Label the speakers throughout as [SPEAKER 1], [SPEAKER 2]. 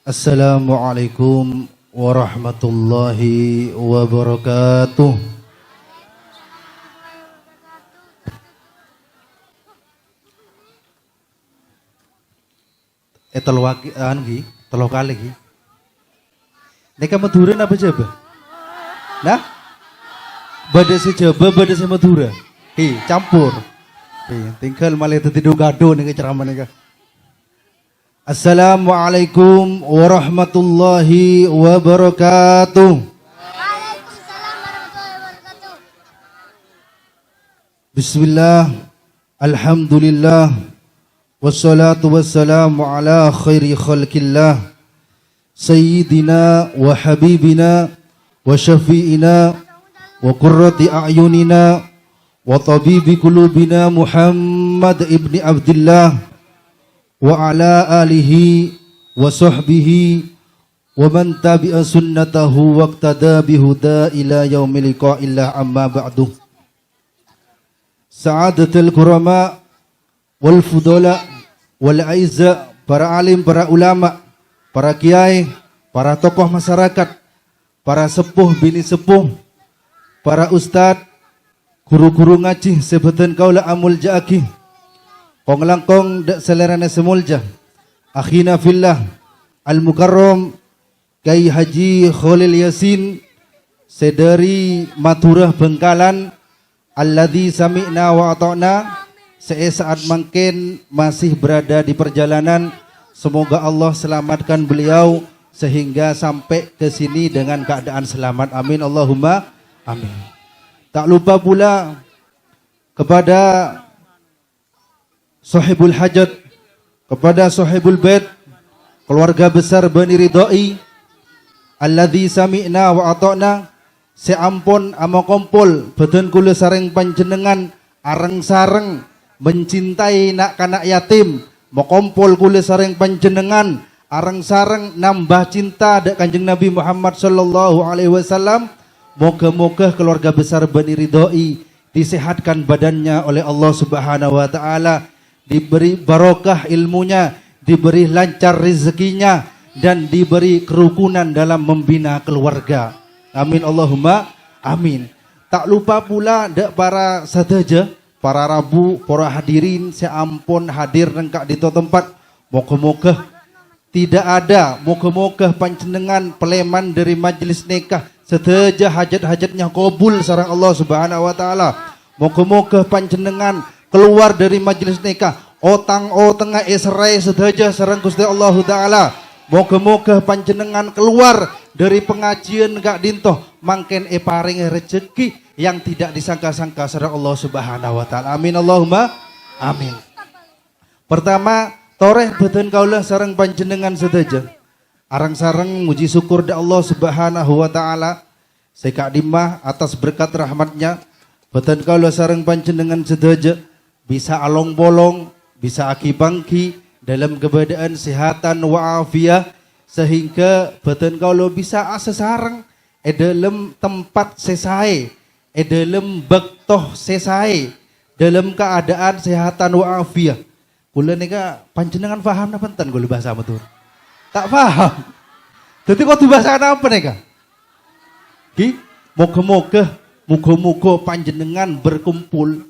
[SPEAKER 1] Assalamualaikum warahmatullahi wabarakatuh. Telo kali ki. Neka Madura apa Jawa? Nah, badai Jawa, badai Madura. Campur. Tinggal malah tidur gado nih ceramah nih. Assalamualaikum warahmatullahi wabarakatuh.
[SPEAKER 2] Waalaikumsalam warahmatullahi wabarakatuh.
[SPEAKER 1] Bismillah, alhamdulillah, wassalatu wassalamu ala khairi khalqillah, sayyidina wa habibina wa syafi'ina wa qurrati a'yunina wa tabibi qulubina Muhammad ibni Abdullah wa ala alihi wa sahbihi wa man tabi'a sunnatahu waqtada bihuda ila yaumil liqa'illah amma ba'du. Sa'adatul kurama wal fudala wal aizza, para alim, para ulama, para kiai, para tokoh masyarakat, para sepuh bini sepuh, para ustad, guru-guru ngaji sebutan kaula amul ja'aki, kong langkong dak selerane semulja, akhina fillah al-mukarram Kyai Haji Khalil Yasin sedari Maturah Bengkalan, alladzi sami'na wa ata'na, saat mungkin masih berada di perjalanan. Semoga Allah selamatkan beliau sehingga sampai ke sini dengan keadaan selamat. Amin Allahumma amin. Tak lupa pula kepada sahibul hajat, kepada sahibul bait, keluarga besar Bani Ridhoi, alladzi sami'na wa ata'na, seampun ama kompol beten kula sareng panjenengan areng sareng mencintai nak kanak yatim, mokompol kula sareng panjenengan areng sareng nambah cinta dak Kanjeng Nabi Muhammad sallallahu alaihi wasallam. Moga-moga keluarga besar Bani Ridhoi disehatkan badannya oleh Allah Subhanahu wa taala, diberi barokah ilmunya, diberi lancar rezekinya, dan diberi kerukunan dalam membina keluarga. Amin Allahumma amin. Tak lupa pula dak para sadaja, para rabu, para hadirin seampun hadir nengkak di tempat. Moga-moga tidak ada, moga-moga panjenengan peleman dari majelis nikah sedaja hajat-hajatnya kabul sareng Allah Subhanahu wa taala. Moga-moga panjenengan keluar dari majelis nikah otang tengah esrai sedaja sareng Gusti Allah taala. Moga-moga panjenengan keluar dari pengajian gak dintoh mangken paring rezeki yang tidak disangka-sangka sareng Allah Subhanahu wa taala. Amin Allahumma amin. Pertama, toreh beten kaulah sareng panjenengan sedaja. Arang sareng muji syukur da Allah Subhanahu wa taala sekak dimah atas berkat rahmatnya. Beten kaulah sareng panjenengan sedaja bisa along bolong, bisa aki bangki dalam keadaan sehatan wa afiah, sehingga beten kaulah bisa asa sareng dalam tempat sesae, dalam bektoh sesae, dalam keadaan sehatan wa afiah. Kula nika panjenengan paham napa enten kula bahasa Matur? Tak paham. Dadi kok dibahasa apa nika? Moga-moga panjenengan berkumpul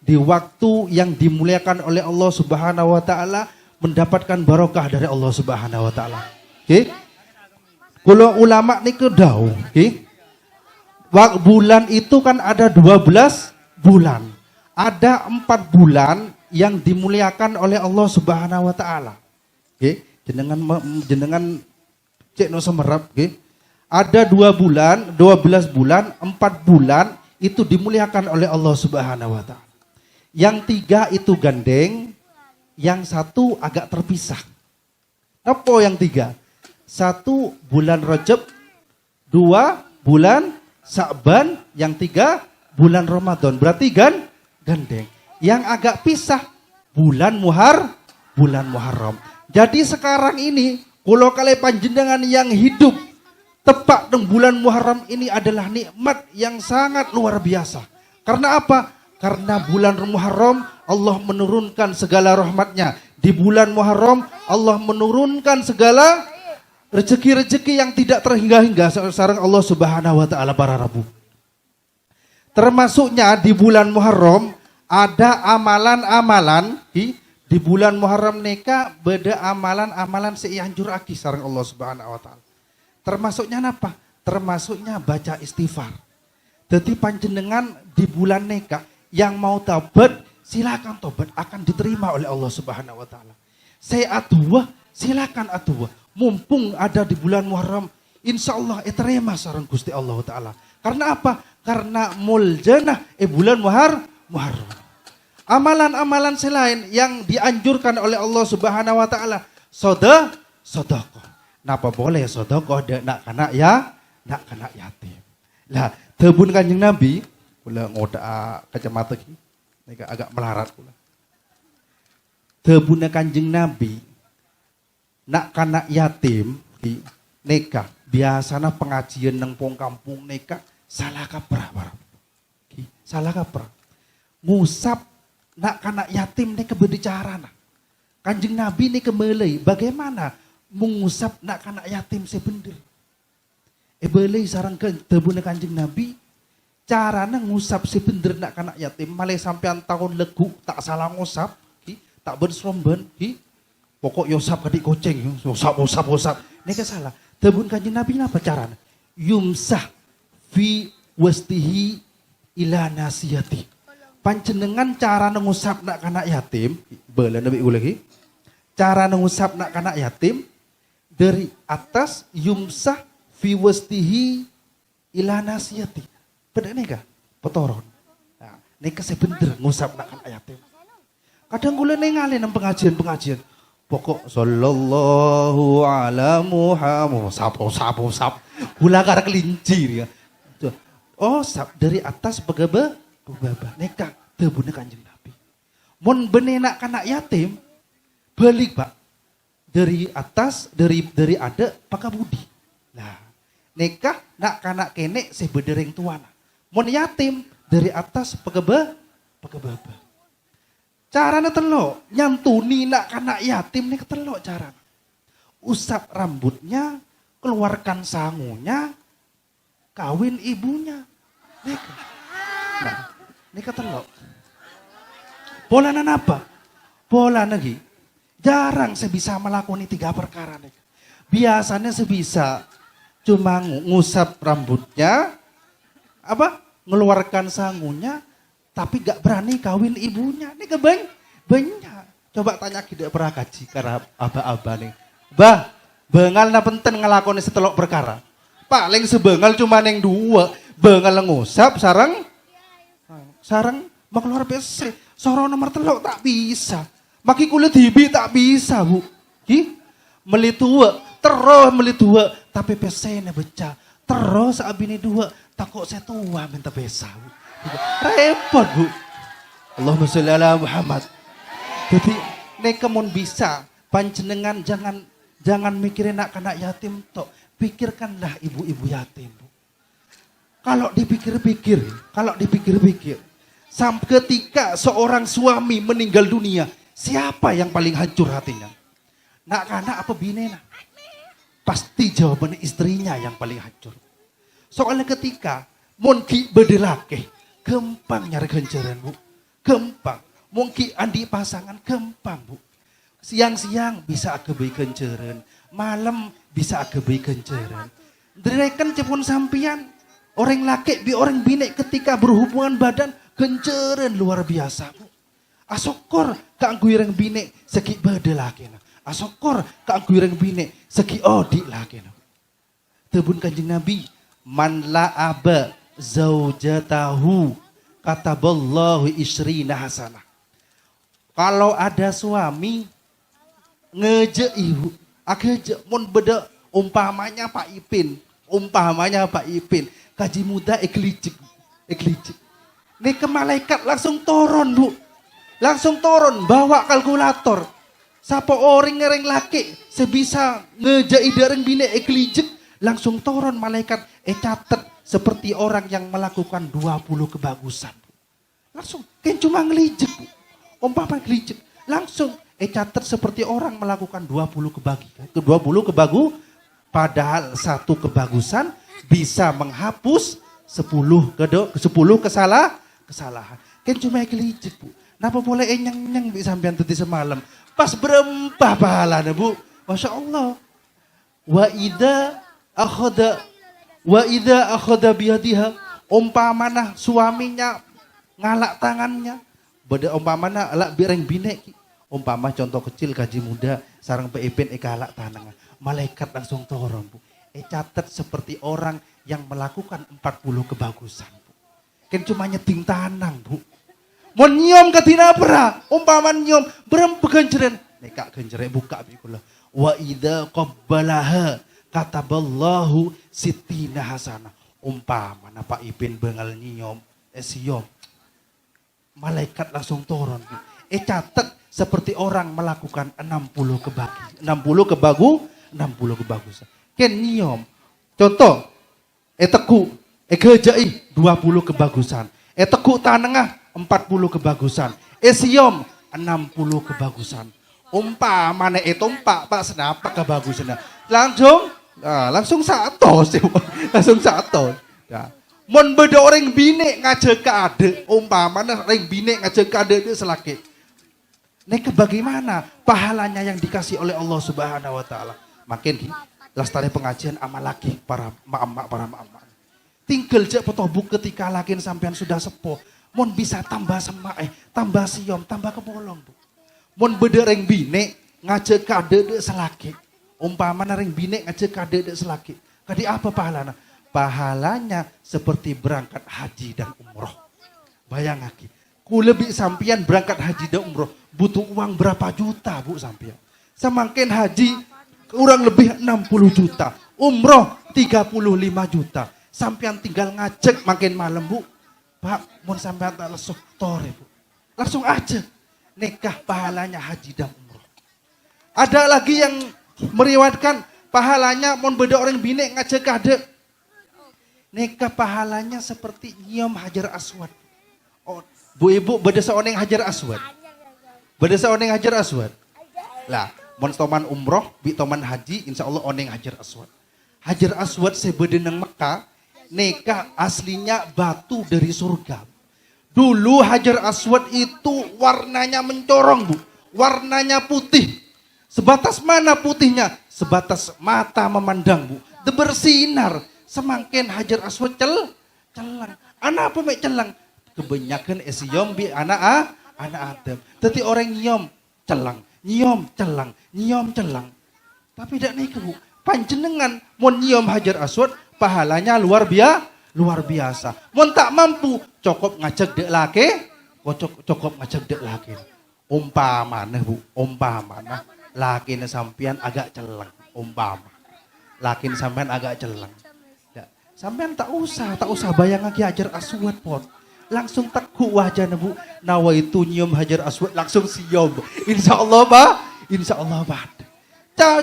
[SPEAKER 1] di waktu yang dimuliakan oleh Allah Subhanahu wa taala, mendapatkan barokah dari Allah Subhanahu wa taala. Kula ulama niku dawuh, bulan itu kan ada 12 bulan. Ada 4 bulan yang dimuliakan oleh Allah Subhanahu wa taala. Jenengan cek no semerap, ada 12 bulan, 4 bulan itu dimuliakan oleh Allah Subhanahu wa taala. Yang 3 itu gandeng, yang 1 agak terpisah. Apa yang 3? 1 bulan Rajab, 2 bulan Sa'ban, yang 3 bulan Ramadan. Berarti gandeng. Yang agak pisah bulan Muharram. Jadi sekarang ini kalau kalian panjenengan yang hidup tepat di bulan Muharram ini adalah nikmat yang sangat luar biasa. Karena apa? Karena bulan Muharram Allah menurunkan segala rahmatnya. Di bulan Muharram Allah menurunkan segala Rezeki-rezeki yang tidak terhingga-hingga sareng Allah Subhanahu wa taala para Rabu. Termasuknya di bulan Muharram ada amalan-amalan di bulan Muharram neka beda amalan-amalan seianjur aki sareng Allah Subhanahu wa taala. Termasuknya apa? Termasuknya baca istighfar. Jadi panjenengan di bulan neka yang mau taubat silakan taubat akan diterima oleh Allah Subhanahu wa taala. Saya aduh silakan aduh. Mumpung ada di bulan Muharram, insya Allah terima sareng Gusti Allah taala. Karena apa? Karena muljanah bulan Muharram. Amalan-amalan selain yang dianjurkan oleh Allah Subhanahu wa taala, sedekah. Napa boleh sedekah nak kana yatim. Lah, tebun Kanjeng Nabi, kula ngoda kacamata iki, agak melarat kula. Tebun Kanjeng Nabi nak kanak yatim di neka biasanya pengajian nang pong kampung neka salah kaprah salah kaprah ngusap nak kanak yatim neka berbicara nah Kanjeng Nabi neka melei bagaimana mengusap nak kanak yatim sebener belei sarang ke tebune Kanjeng Nabi carana ngusap sebener nak kanak yatim malah sampean tahun legu tak salah ngusap tak bersromben pokok yosap kadik koceng, yosap. Ini salah. Tebun Kanjeng Nabi apa caranya? Yumsah fi wastihi ila nasiyati. Panjenengan cara ngusap nak kanak yatim, bela nabi lagi. Cara ngusap nak kanak yatim dari atas yumsah fi wastihi ila nasiyati. Bener nih kah? Petoron. Nah, ini sebener ngusap nak kanak yatim. Kadang gula nengalin nang pengajian. Pokok sallallahu ala Muhammad sap. Gula gara kelinci ya. Oh, sap dari atas pegebe neka tebune Kanjeng Nabi. Mun benenak kanak yatim balik Pak. Dari atas dari ada paka budi. Nah, neka nak kanak kene sebedereng tuana. Mun yatim dari atas pegebe. Caranya telok, nyantuni nak kanak yatim nih ketelok caranya. Usap rambutnya, keluarkan sangunya, kawin ibunya. Nah, ini ketelok. Pola apa? Pola lagi. Jarang sebisa melakukan 3 perkara nih. Biasanya sebisa cuma ngusap rambutnya, ngeluarkan sangunya, tapi gak berani kawin ibunya. Ini banyak. Coba tanya tidak pernah kaji karena aba-aba nih. Bah, bengal na penting ngelakoni setelok perkara. Paling sebengal cuma neng 2. Bengal ngusap sarang mau keluar PC. Sorong nomor telok tak bisa. Maki kulit hibi tak bisa Bu. Meli 2, terus meli 2. Tapi PC-nya becah. Terus abini 2. Takut saya tua minta pesa Bu. Repot Bu. Allahumma sholli ala Muhammad. Jadi neka mun bisa panjenengan jangan mikirin nak kanak yatim tok. Pikirkanlah ibu-ibu yatim Bu. Kalau dipikir-pikir, sampai ketika seorang suami meninggal dunia, siapa yang paling hancur hatinya? Nak kanak apa binena? Pasti jawabannya istrinya yang paling hancur. Soalnya ketika monki bedelake, gampang nyari kenceran Bu. Gampang. Mungkin andi pasangan gampang Bu. Siang-siang bisa agebai kenceran. Malam bisa agebai kenceran. Direkan cepun sampian. Orang laki bi orang bine ketika berhubungan badan kenceran luar biasa Bu. Asokor kanggo ireng bine segi bade laki. Asokor kanggo ireng bine segi odi laki. Tebun Kanjeng Nabi, man la'aba zaujatahu kataballahu isrina hasanah. Kalau ada suami ngeje ibu, ageje mun beda umpamanya Pak Ipin, kaji muda eklicik. Nih ke malaikat langsung turun Bu, bawa kalkulator. Sapa orang ngereng laki sebisa ngeje idareng bine eklicik, langsung turun malaikat catet seperti orang yang melakukan 20 kebagusan. Langsung kan cuma ngelijek Bu. Umpama ngelijek, langsung catet seperti orang melakukan 20 Padahal satu kebagusan bisa menghapus 10 kesalahan. Kan cuma kelicit, Bu. Napa boleh nyang bi sampean tadi semalam. Pas berempah pahalanya, Bu. Masya Allah. Wa idza akhadha biyadiha, umpamana suaminya ngalak tangannya. Beda umpamana alak bireng binek. Umpama contoh kecil gaji muda sarang PEPN alak tangan. Malaikat langsung turun, Bu. Catat seperti orang yang melakukan 40 kebagusan, Bu. Kan cuma nyeting tanang, Bu. Mau nyium katina pera, umpama nyium berempegan jeren. Nekak genjere buka bikulah. Wa idza qabbalaha kataballahu sittina hasanah. Umpama Pak Ipin bengal nyium siom. Malaikat langsung turun, Bu. Catat seperti orang melakukan 60 kebagusan. Ken nyium. Contoh, teku, gejai 20 kebagusan. Teku tanengah 40 kebagusan. Siom 60 kebagusan. Umpamane tumpak Pak senapa kebagusan. Langsung satu sih. Langsung satu. Ya. Mon beda orang bine ngajak ke ade. Umpamane orang bine ngajak ke ade itu selaki. Neka bagaimana pahalanya yang dikasih oleh Allah Subhanahu wa taala. Makin lastari pengajian amal laki para mak-mak. Tinggal jak petobuk ketika lakin sampean sudah sepuh. Mon bisa tambah semak, tambah siom, tambah kebolong, Bu. Mon beda reng bine ngajak kade selaki. Umpama reng bine ngajak kade selaki. Kadi apa pahalanya? Pahalanya seperti berangkat haji dan umroh. Bayang lagi. Ku lebih sampean berangkat haji dan umroh butuh uang berapa juta, Bu, sampean. Semakin haji kurang lebih 60 juta. Umroh 35 juta. Sampean tinggal ngajak makin malam, Bu. Pak, mau sampean tak lesuh tore, Bu. Langsung aja. Nikah pahalanya haji dan umroh. Ada lagi yang meriwayatkan pahalanya mau beda orang bine ngajak kade. Nikah pahalanya seperti nyium hajar aswad. Oh, Bu Ibu beda seorang hajar aswad. Beda seorang hajar aswad. Lah, mon toman umroh, bi toman haji, insya Allah oneng hajar aswad. Hajar aswad sebeda nang Mekah, nikah aslinya batu dari surga. Dulu hajar aswad itu warnanya mencorong, Bu. Warnanya putih. Sebatas mana putihnya? Sebatas mata memandang, Bu. Bersinar. Semakin hajar aswad celang. Anak apa mek celang? Kebanyakan esiom bi anak Adam. Tapi orang nyiom celang. Tapi tidak naik, Bu. Panjenengan mau nyiom hajar aswad pahalanya luar biasa. Mun tak mampu cukup ngajak dek laki, cukup ngajak dek laki. Umpamana, Bu, laki sampean agak celang, laki sampean agak celang. Ya, sampean tak usah bayang lagi hajar aswad pon. Langsung tekuk wajahnya, Bu. Nawa itu nyium hajar aswad langsung siom. Insya Allah, Pak.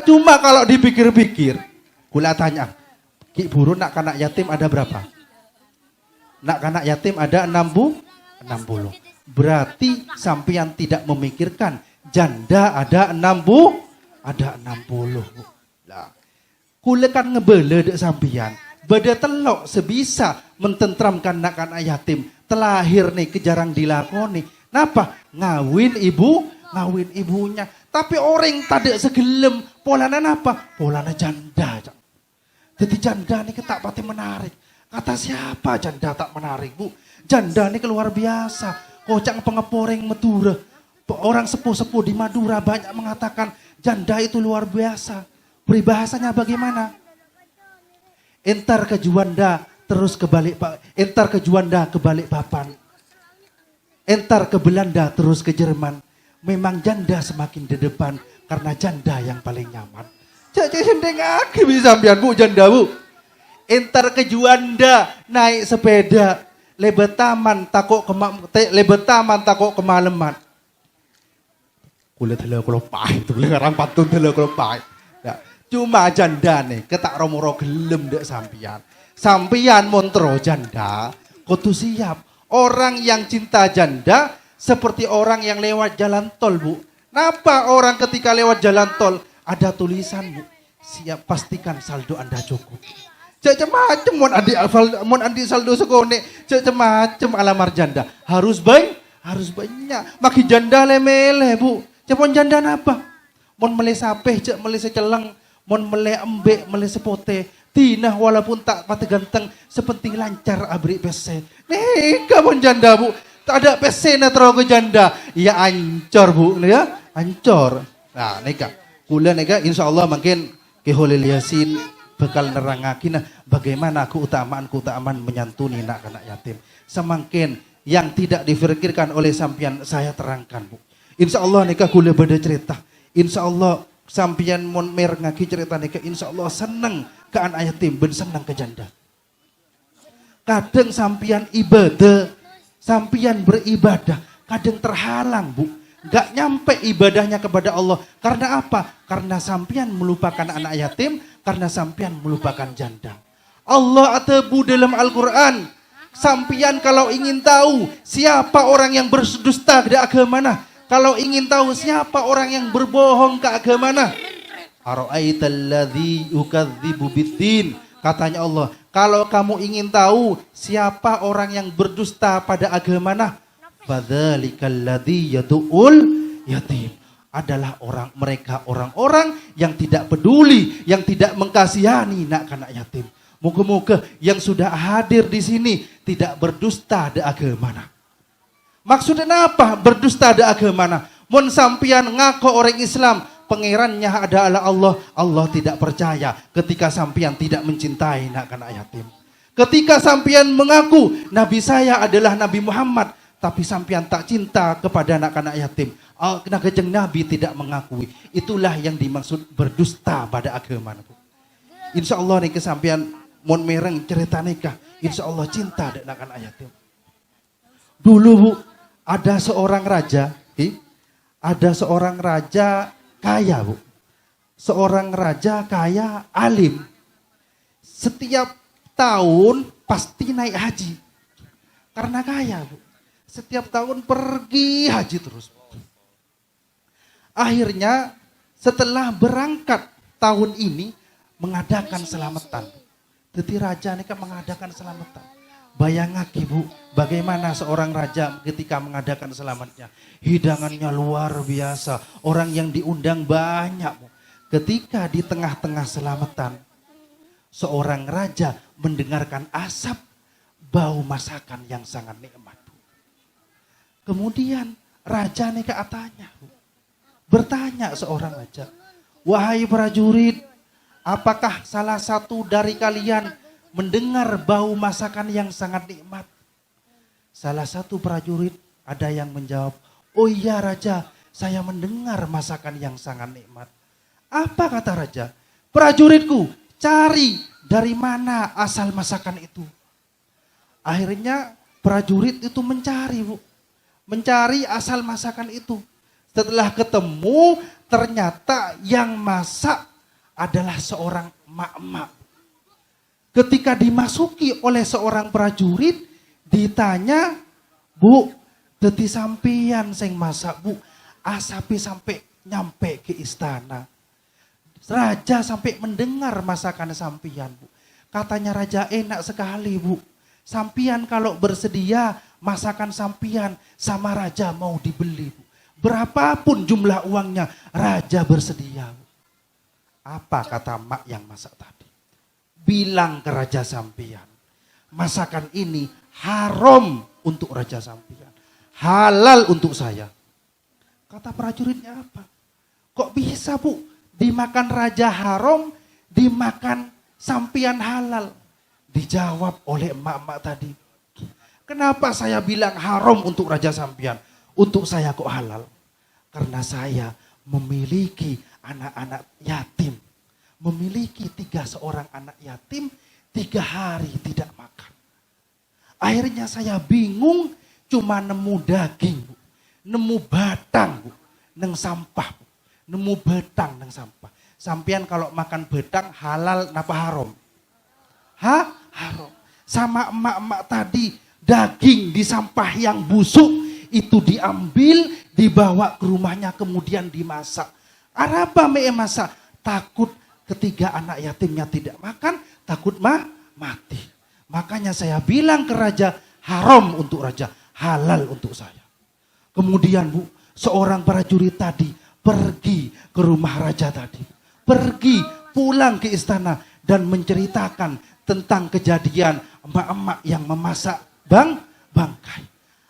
[SPEAKER 1] Cuma kalau dipikir-pikir, kula tanya, Ki Buru nak kanak yatim ada berapa? Nak kanak yatim ada 60. Berarti sampean tidak memikirkan janda ada 60. Lah, kula kan ngebele dek sampean. Beda telok sebisa mententramkan nak kanak yatim. Telahir nih kejarang dilakoni. Napa? Ngawin ibunya. Tapi orang tadi segelem polana napa? Polana janda. Jadi janda ini tak pati menarik. Kata siapa janda tak menarik, Bu? Janda ini luar biasa. Kocang pengeporeng Madura. Orang sepuh-sepuh di Madura banyak mengatakan janda itu luar biasa. Peribahasanya bagaimana? Entar ke Juanda terus kebalik entar ke Juanda kebalik papan. Entar ke Belanda terus ke Jerman. Memang janda semakin di depan karena janda yang paling nyaman. Cek sendeng aki bisa sampean, Bu, janda, Bu. Entar ke Juanda naik sepeda lebet taman takut kemalaman. Kulit tele kulo pai itu orang pantun tele kulo pai. Ya, cuma janda nih ketak romoro gelem dek sampean. Sampean montro janda, kudu siap. Orang yang cinta janda seperti orang yang lewat jalan tol, Bu. Napa orang ketika lewat jalan tol ada tulisan, Bu? siap pastikan saldo Anda cukup. Cek macam mon andi saldo sekone, cek macam alamar janda. Harus banyak. Makin janda lemele, Bu. Cek mon janda apa? Mon mele sape, cek mele seceleng, mon mele embe, mele sepote. Tinah walaupun tak pati ganteng, sepenting lancar abri PC. Neka mon janda, Bu. Tak ada PC na terlalu ke janda. Ya ancor, Bu, ya. Ancor. Nah, neka. Kula neka insyaallah makin ke Holil Yasin bakal nerangakin bagaimana keutamaan menyantuni anak yatim. Semakin yang tidak dipikirkan oleh sampian saya terangkan, Bu. Insyaallah neka kula beda cerita. Insyaallah sampian mon merngaki cerita neka insyaallah seneng ke anak yatim ben seneng ke janda. Kadang sampian ibadah, sampian beribadah, kadang terhalang, Bu. Gak nyampe ibadahnya kepada Allah. Karena apa? Karena sampian melupakan anak yatim, karena sampian melupakan janda. Allah atabu dalam Al-Quran, sampian kalau ingin tahu siapa orang yang berdusta ke agama, kalau ingin tahu siapa orang yang berbohong ke agama, ara'aitalladzi yukadzibu biddin, katanya Allah, kalau kamu ingin tahu siapa orang yang berdusta pada agama, fadzalikal ladzi yad'ul yatim, adalah orang-orang yang tidak peduli, yang tidak mengkasihani anak yatim. Moga-moga yang sudah hadir di sini tidak berdusta da agama. Maksudnya apa? Berdusta da agama. Mun sampian ngaku orang Islam, pangerannya adalah Allah. Allah tidak percaya ketika sampian tidak mencintai anak yatim. Ketika sampian mengaku Nabi saya adalah Nabi Muhammad, tapi sampian tak cinta kepada anak-anak yatim. Kejeng Nabi tidak mengakui. Itulah yang dimaksud berdusta pada agama. Insya Allah nih kesampian mon mereng cerita nikah. Insya Allah cinta dengan anak yatim. Dulu, Bu, ada seorang raja kaya, Bu. Seorang raja kaya alim. Setiap tahun pasti naik haji. Karena kaya, Bu. Setiap tahun pergi haji terus. Akhirnya setelah berangkat tahun ini mengadakan selamatan. Jadi raja ini kan mengadakan selamatan. Bayangake, Bu, bagaimana seorang raja ketika mengadakan selamatnya. Hidangannya luar biasa. Orang yang diundang banyak, Bu. Ketika di tengah-tengah selamatan, seorang raja mendengarkan asap bau masakan yang sangat nikmat. Kemudian raja nih bertanya seorang raja, wahai prajurit, apakah salah satu dari kalian mendengar bau masakan yang sangat nikmat? Salah satu prajurit ada yang menjawab, oh iya raja, saya mendengar masakan yang sangat nikmat. Apa kata raja? Prajuritku, cari dari mana asal masakan itu. Akhirnya prajurit itu mencari, Bu. Mencari asal masakan itu. Setelah ketemu, ternyata yang masak adalah seorang emak-emak. Ketika dimasuki oleh seorang prajurit, ditanya, Bu, dadi sampeyan sing masak, Bu. Asape sampai nyampe ke istana. Raja sampai mendengar masakan sampeyan, Bu. Katanya raja, enak sekali, Bu. Sampian kalau bersedia masakan sampian sama raja mau dibeli, Bu. Berapapun jumlah uangnya raja bersedia, Bu. Apa kata mak yang masak tadi? Bilang ke raja sampian, masakan ini haram untuk raja sampian, halal untuk saya. Kata prajuritnya apa? Kok bisa, Bu? Dimakan raja haram, dimakan sampian halal. Dijawab oleh emak-emak tadi. Kenapa saya bilang haram untuk raja sampian? Untuk saya kok halal? Karena saya memiliki anak-anak yatim. Memiliki 3 seorang anak yatim, 3 hari tidak makan. Akhirnya saya bingung, cuma nemu daging, Bu. Nemu batang, Bu. Neng sampah, Bu. Nemu batang neng sampah. Sampian kalau makan batang halal napa haram? Haram. Sama emak-emak tadi, daging di sampah yang busuk itu diambil, dibawa ke rumahnya kemudian dimasak. Apa masak? Takut ketiga anak yatimnya tidak makan, takut mati. Makanya saya bilang ke raja, haram untuk raja, halal untuk saya. Kemudian Bu, seorang prajurit tadi pergi ke rumah raja tadi. Pergi pulang ke istana dan menceritakan tentang kejadian emak-emak yang memasak bangkai.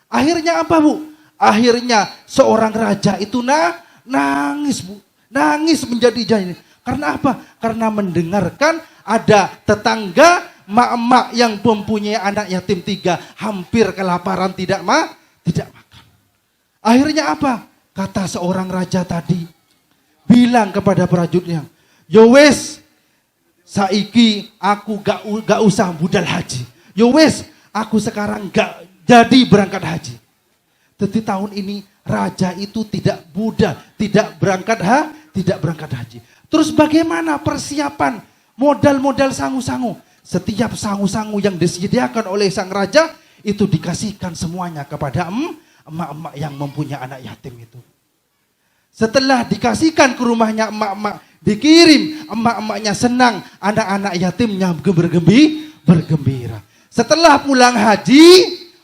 [SPEAKER 1] Akhirnya apa Bu? Akhirnya seorang raja itu nangis Bu. Nangis menjadi jahil. Karena apa? Karena mendengarkan ada tetangga emak-emak yang mempunyai anak yatim 3 hampir kelaparan tidak makan. Akhirnya apa? Kata seorang raja tadi, bilang kepada prajuritnya, yo wes, saiki aku gak usah budal haji. Yo wes, aku sekarang gak jadi berangkat haji. Tapi tahun ini raja itu tidak budal, tidak berangkat haji. Terus bagaimana persiapan modal-modal sangu-sangu? Setiap sangu-sangu yang disediakan oleh sang raja itu dikasihkan semuanya kepada emak-emak yang mempunyai anak yatim itu. Setelah dikasihkan ke rumahnya emak-emak, dikirim, emak-emaknya senang, anak-anak yatimnya bergembira. Setelah pulang haji,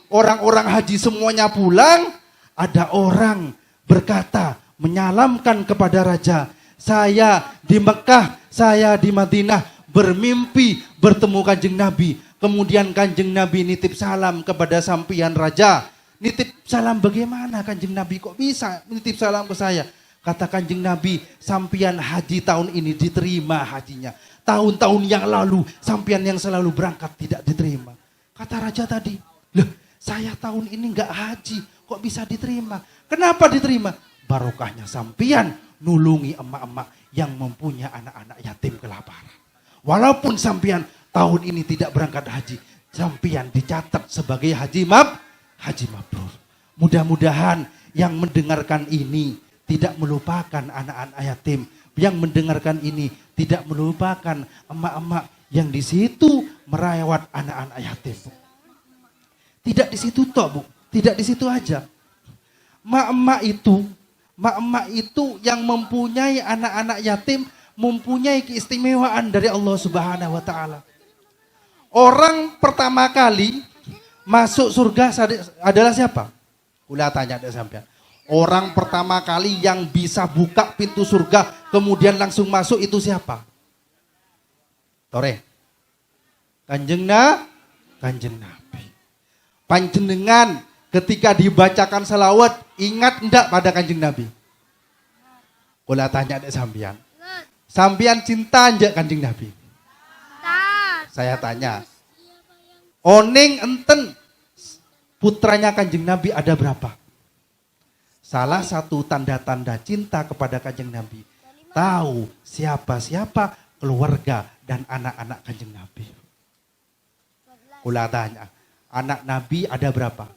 [SPEAKER 1] orang-orang haji semuanya pulang, ada orang berkata, menyalamkan kepada raja, saya di Mekah, saya di Madinah bermimpi bertemu Kanjeng Nabi. Kemudian Kanjeng Nabi nitip salam kepada sampian raja. Nitip salam bagaimana Kanjeng Nabi, kok bisa nitip salam ke saya? Kata Kanjeng Nabi, sampian haji tahun ini diterima hajinya. Tahun-tahun yang lalu sampian yang selalu berangkat tidak diterima. Kata raja tadi, loh saya tahun ini enggak haji, kok bisa diterima? Kenapa diterima? Barokahnya sampian nulungi emak-emak yang mempunyai anak-anak yatim kelaparan. Walaupun sampian tahun ini tidak berangkat haji, sampian dicatat sebagai haji mabrur. Mudah-mudahan yang mendengarkan ini tidak melupakan anak-anak yatim. Yang mendengarkan ini tidak melupakan emak-emak yang di situ merawat anak-anak yatim. Tidak di situ toh Bu, tidak di situ aja. Emak-emak itu yang mempunyai anak-anak yatim mempunyai keistimewaan dari Allah Subhanahu wa taala. Orang pertama kali masuk surga adalah siapa? Ulah tanya deh sampean. Orang pertama kali yang bisa buka pintu surga kemudian langsung masuk itu siapa? Tore. Kanjeng Nabi. Panjenengan ketika dibacakan salawat ingat enggak pada Kanjeng Nabi? Ulah tanya deh sampean. Sampean cinta enggak Kanjeng Nabi? Saya tanya. Oning enten putranya Kanjeng Nabi ada berapa? Salah satu tanda-tanda cinta kepada Kanjeng Nabi, tahu siapa-siapa keluarga dan anak-anak Kanjeng Nabi. Kula tanya, anak Nabi ada berapa?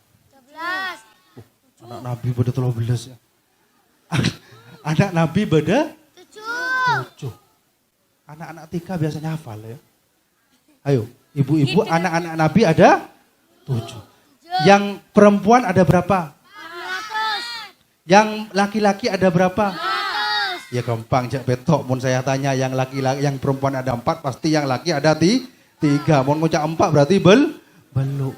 [SPEAKER 2] 12.
[SPEAKER 1] Anak Nabi beda 13 ya. Anak Nabi beda 7. Anak-anak Tika biasanya hafal ya. Ayo, ibu-ibu anak-anak Nabi ada 7. Yang perempuan ada berapa?
[SPEAKER 2] 600.
[SPEAKER 1] Yang laki-laki ada berapa?
[SPEAKER 2] 100.
[SPEAKER 1] Ya gampang, jak betok. Mun saya tanya yang laki-laki, yang perempuan ada 4, pasti yang laki ada 3. Mun ngucap 4 berarti belum.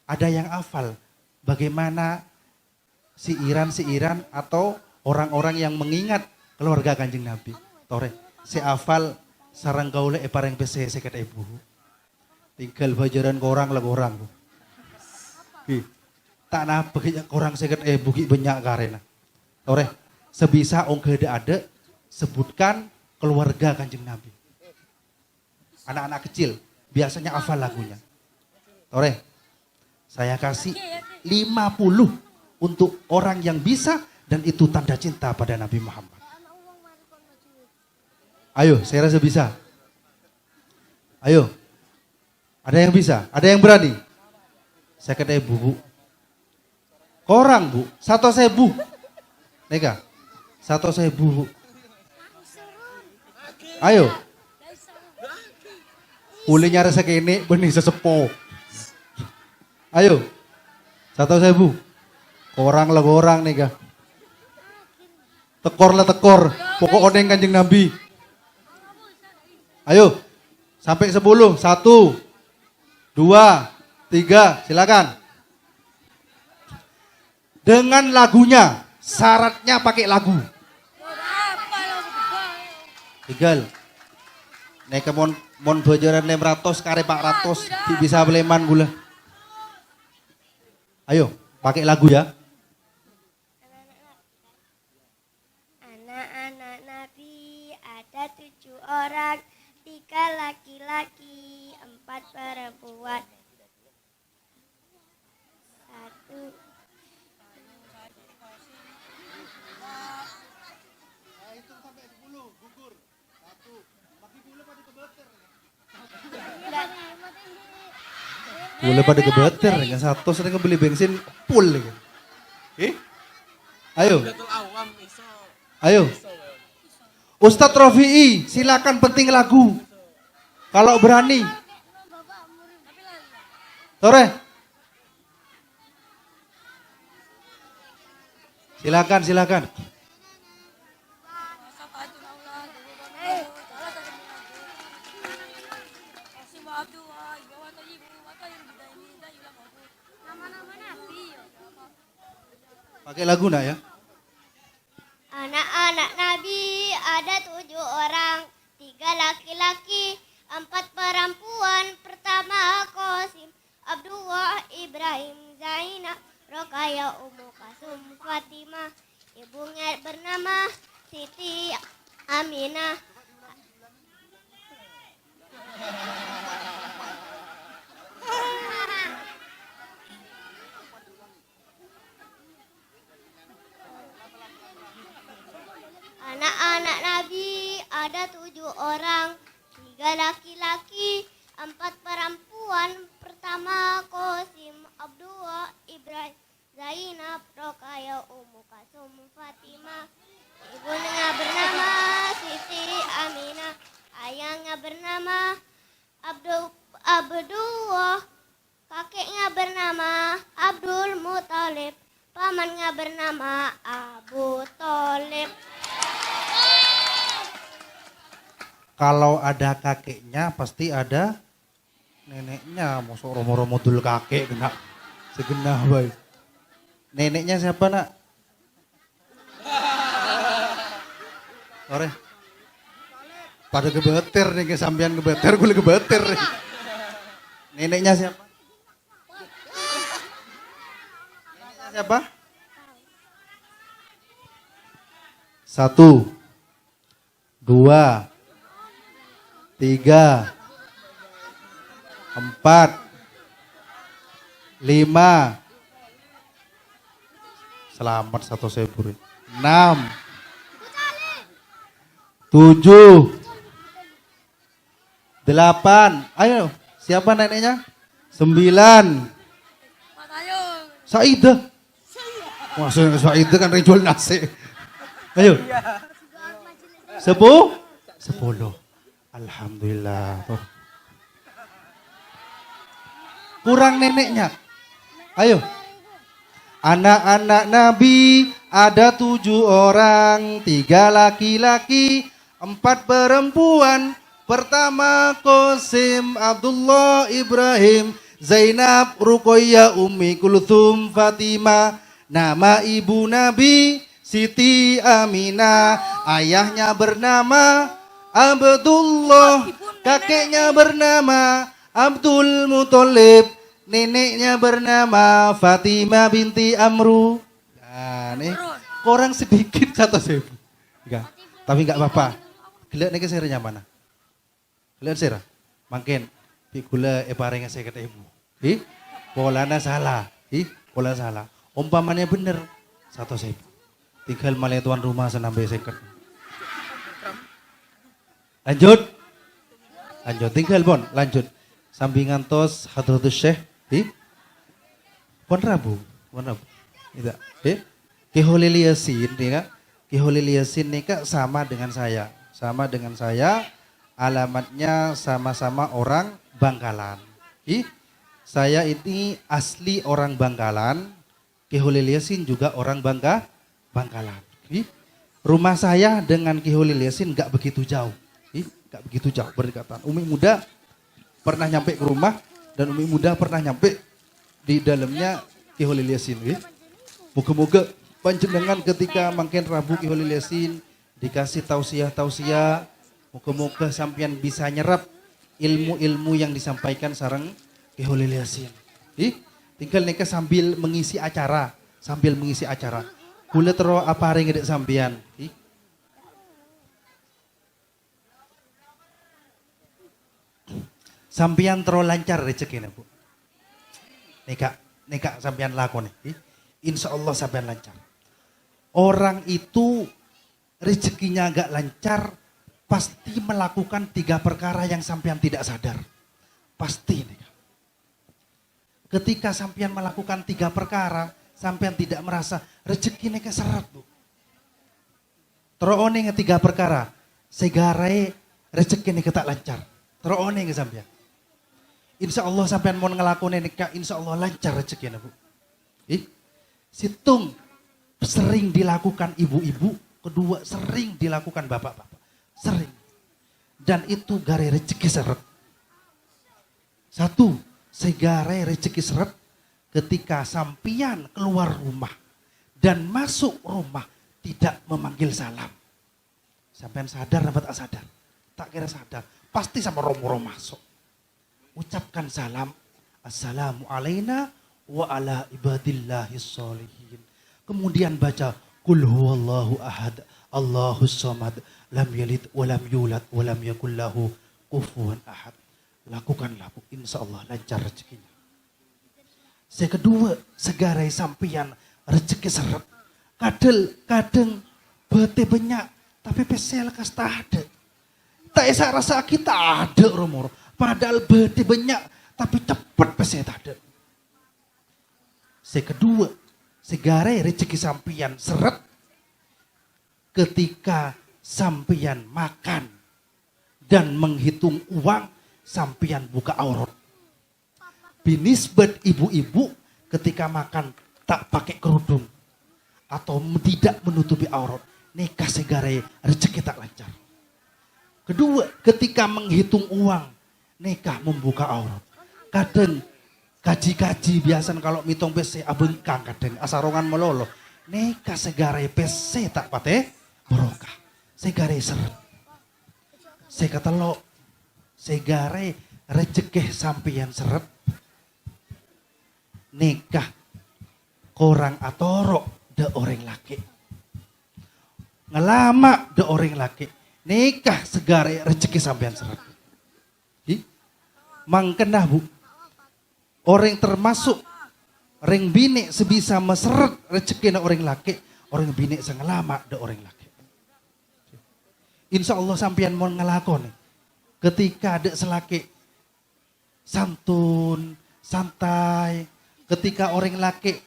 [SPEAKER 1] Ada yang hafal bagaimana siiran atau orang-orang yang mengingat keluarga Kanjeng Nabi. Tore, si hafal sarang gaule pareng pese seket ibu. Tinggal bajaran ke orang lagu orang. Tak napa orang seket ibu ki banyak karena. Tore, sebisa ongke ada sebutkan keluarga Kanjeng Nabi. Anak-anak kecil biasanya hafal lagunya. Tore, saya kasih 50 untuk orang yang bisa dan itu tanda cinta pada Nabi Muhammad. Ayo, saya rasa bisa. Ayo. Ada yang bisa? Ada yang berani? Saya kata Bu. Korang Bu, 1.000. Nega, 1.000 Bu. Ayo. Kulinya rasa kene benih sesepo. Ayo. 1.000. Korang lah korang nega. Tekor lah tekor. Pokok odeng Kanjeng Nabi. Ayo, sampai 10. 1, 2, 3, silakan. Dengan lagunya, syaratnya pakai lagu. Tinggal. Nek mon bojoran 500 kare 400 bisa beleman gula. Ayo, pakai lagu ya.
[SPEAKER 2] Anak-anak Nabi ada 7 orang, 3 laki-laki, 4 perempuan. 1.
[SPEAKER 1] Gula pada kebeter, dengan 100 sering beli bensin full. Ayo. Ayo. Ustadz Rofi'i, silakan penting lagu. Kalau berani. Sore. Silakan. Pakai lagu nak ya?
[SPEAKER 2] Anak-anak Nabi ada 7 orang, 3 laki-laki, 4 perempuan. Pertama Qasim, Abdullah, Ibrahim, Zainab, Rokaya, Ummu Kasum, Fatimah. Ibunya bernama Siti Aminah. Anak-anak Nabi ada 7 orang, 3 laki-laki, 4 perempuan. Pertama Qasim, Abdullah, Ibrahim, Zainab, Rokaya, Ummu Kasum, Fatimah. Ibunya bernama Siti Aminah. Ayahnya bernama Abdullah. Kakeknya bernama Abdul Muthalib. Pamannya bernama Abu Thalib.
[SPEAKER 1] Kalau ada kakeknya pasti ada neneknya. Mosok romo-romo dul kakek kena segenah baik. Neneknya siapa nak? Sore. Pada kebeter nih kesampian kebeter gue kebeter. Neneknya siapa? Neneknya siapa? 1, 2, 3, 4, 5. Selamat 1.000. 6, 7, 8. Ayo, siapa neneknya? 9. Saidah. Maksudnya Saidah kan jual nasi. Ayo. 10. Alhamdulillah. Tuh. Kurang neneknya. Ayo. Anak-anak Nabi ada 7 orang, 3 laki-laki, 4 perempuan. Pertama Qasim, Abdullah, Ibrahim, Zainab, Ruqayyah, Ummi Kulthum, Fatimah. Nama ibu Nabi Siti Aminah. Ayahnya bernama Abdullah, kakeknya bernama Abdul Muthalib, neneknya bernama Fatimah binti Amru. Nah, nih kurang sedikit 1.000. Enggak, tapi enggak apa-apa. Lihat nih serenya mana? Lihat serah. Mungkin pikula parenga saya kata ibu. Polana salah. Pola salah. Umpamanya bener 1.000. Tinggal malih tuan rumah senambe seket. Lanjut, tinggal pon, lanjut. Sambingan tos Hadratus Syekh, pon Rabu, tidak, Ki Holil Yasin, nih Ki Holil Yasin nih sama dengan saya, alamatnya sama-sama orang Bangkalan. Saya ini asli orang Bangkalan, Ki Holil Yasin juga orang Bangkalan. Rumah saya dengan Ki Holil Yasin nggak begitu jauh. Gak begitu jauh berdekatan. Umi muda pernah nyampe ke rumah dan Umi muda pernah nyampe di dalamnya Ki Holil Yasin. Moga-moga panjenengan ketika mangken Rabu Ki Holil Yasin dikasih tausiah-tausiah, moga-moga sampean bisa nyerap ilmu-ilmu yang disampaikan sareng Ki Holil Yasin. Tinggal neka sambil mengisi acara, Kula tero apa hari ngedek sampean. Sampean tero lancar rezekine, Bu. Neka sampean lakoni. Insya Allah sampean lancar. Orang itu rezekinya agak lancar, pasti melakukan 3 perkara yang sampean tidak sadar. Pasti nih. Ketika sampean melakukan 3 perkara, sampean tidak merasa rezeki neka seret, Bu. Terone 3 perkara, segarai rezeki neka tak lancar. Terone nge sampean. Insya Allah sampean mau ngelakuin neka, insya Allah lancar rezeki, Bu. Situng sering dilakukan ibu-ibu, kedua sering dilakukan bapak-bapak, sering. Dan itu gare rezeki seret. 1, segare rezeki seret ketika sampian keluar rumah dan masuk rumah tidak memanggil salam. Sampean sadar apa tak sadar? Tak kira sadar, pasti sama romo masuk. Ucapkan salam, assalamu alaina wa ala ibadillahis sholihin. Kemudian baca kul huwallahu ahad, Allahus samad, lam yalid wa lam yulad wa lam yakul lahu kufuwan ahad. Lakukanlah, Bu, insya Allah lancar rezekinya. Yang kedua, segarai sampian rezeki seret. Kadang bete banyak, tapi pesel kas tak ada. Tak esa rasa kita ada rumor. Padahal bete banyak, tapi cepat pesel tak ada. Yang kedua, segarai rezeki sampian seret ketika sampian makan dan menghitung uang, sampian buka aurat. Binisbat ibu-ibu ketika makan tak pakai kerudung atau tidak menutupi aurat, nikah segarai rezeki tak lancar. Kedua, ketika menghitung uang, nikah membuka aurat. Kadang kaji-kaji biasa kalau mitong PC abengkang, kadang asarongan melolo. Nikah segarai PC tak pate barokah. Segarai seret. Saya kata lo, segarai rezeki sampian seret. Nikah korang atorok de orang laki. Ngelama de orang laki. Nikah segarai rezeki sampian seret. Mangkenah, Bu. Orang termasuk orang bini sebisa meseret rezeki na orang laki. Orang bini sengelama de orang laki. Insya Allah sampian mau ngelakon. Ketika ada selaki santun, santai. Ketika orang laki,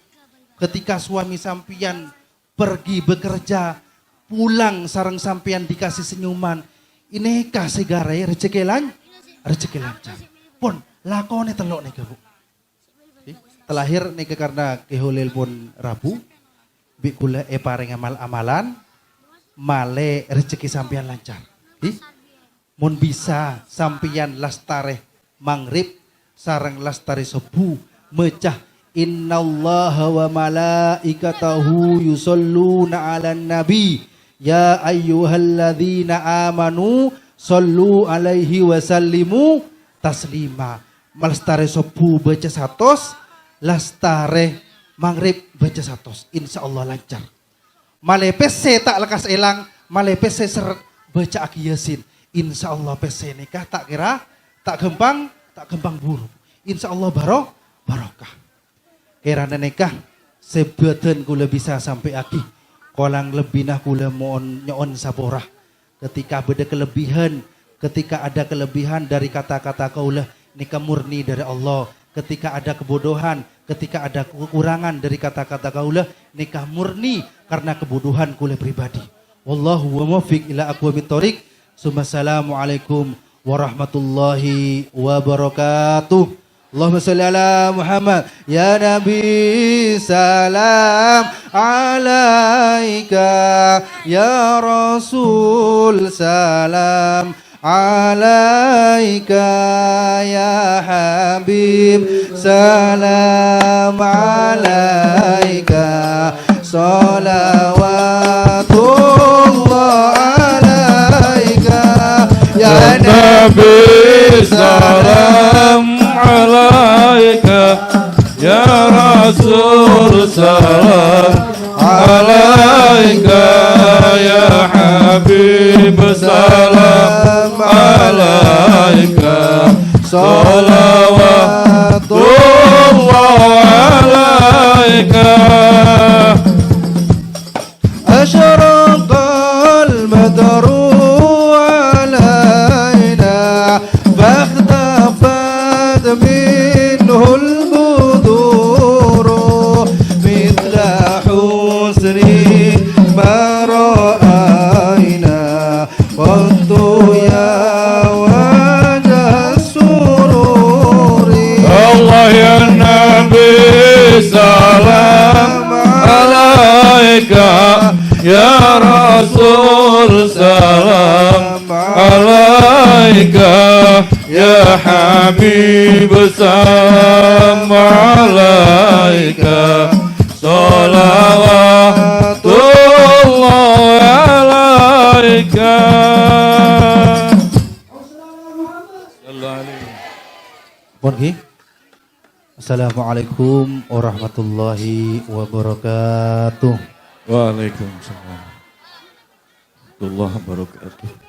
[SPEAKER 1] ketika suami sampian pergi bekerja, pulang sarang sampian dikasih senyuman. Inikah segarai rezeki lancar. Pun lakone telok nih, Bu. Telahir nih karena keholil pun Rabu, bikula pareng amal-amalan, male rezeki sampian lancar. Mun bisa sampian lastare mangrib sarang lastare subuh mecah innallaha wa malaikatahu yusholluna 'alan nabi ya ayyuhalladzina amanu shollu alaihi wa sallimu taslima. Lastare subuh baca 100, lastare maghrib baca 100. Insyaallah lancar. Male PC tak lekas elang, male PC seret baca Aki Yasin. Insyaallah PC nikah tak kira tak gempang buruk. Insyaallah barokah. Kirana nikah sebadan kula bisa sampai aki. Kolang lebih nah kula mohon nyon saborah. Ketika ada kelebihan dari kata-kata kaulah nikah murni dari Allah. Ketika ada kebodohan, ketika ada kekurangan dari kata-kata kaulah nikah murni karena kebodohan kula pribadi. Wallahu muwaffiq ila aqwamit thoriq. Assalamualaikum warahmatullahi wabarakatuh. Allahumma salli ala Muhammad ya Nabi salam alaika ya Rasul salam alaika ya Habib, salam alaika, salawatullah alaika ya
[SPEAKER 3] Nabi, salam alaika, ya Rasul, salam alaika, ya Habib, salam alaika, salawatullah alaika.
[SPEAKER 1] أشرق البدر علينا فاختفت منه البدور مثل حسنه ما رأينا قط يا وجه السرور.
[SPEAKER 3] Allah ya Nabi, salam alaika, ya Rasul, salam alaika, ya Habib, salam alaika, salawatullah alaika.
[SPEAKER 1] Pergi. Assalamualaikum warahmatullahi wabarakatuh.
[SPEAKER 3] Waalaikumsalam warahmatullahi wabarakatuh.